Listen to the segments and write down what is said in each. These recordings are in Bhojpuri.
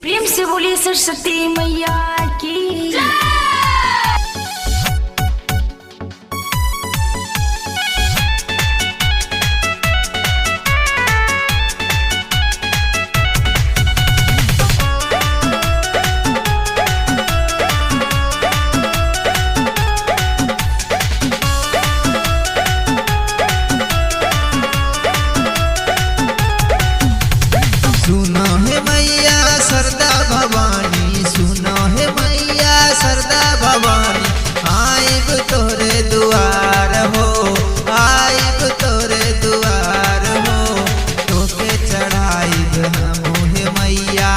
प्रेम से बोलिए सरस्वती मैया की। सुनो है मैया सरदा भवानी, सुनो है मैया सरदा भवानी। आइब तोरे दुआर हो, आइब तोरे दुआर हो। तोके चढ़ाइब हमू है मैया,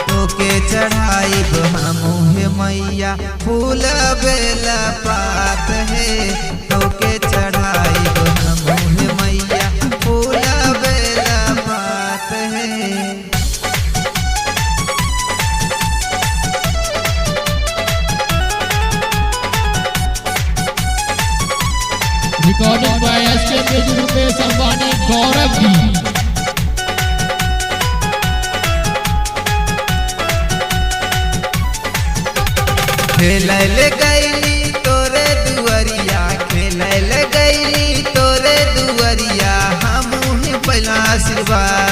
तोके चढ़ाइब हमू है मैया। फूल बेला पात है, तोके चढ़ाइब हमू है मैया। फूल बेला पात है। Recording by SK Music Rupesh Ambani Gaurav ji। खेलैल गईली तोरे दुआरिया, खेलैल गईली तोरे दुआरिया। हमू ही पहला आशीर्वाद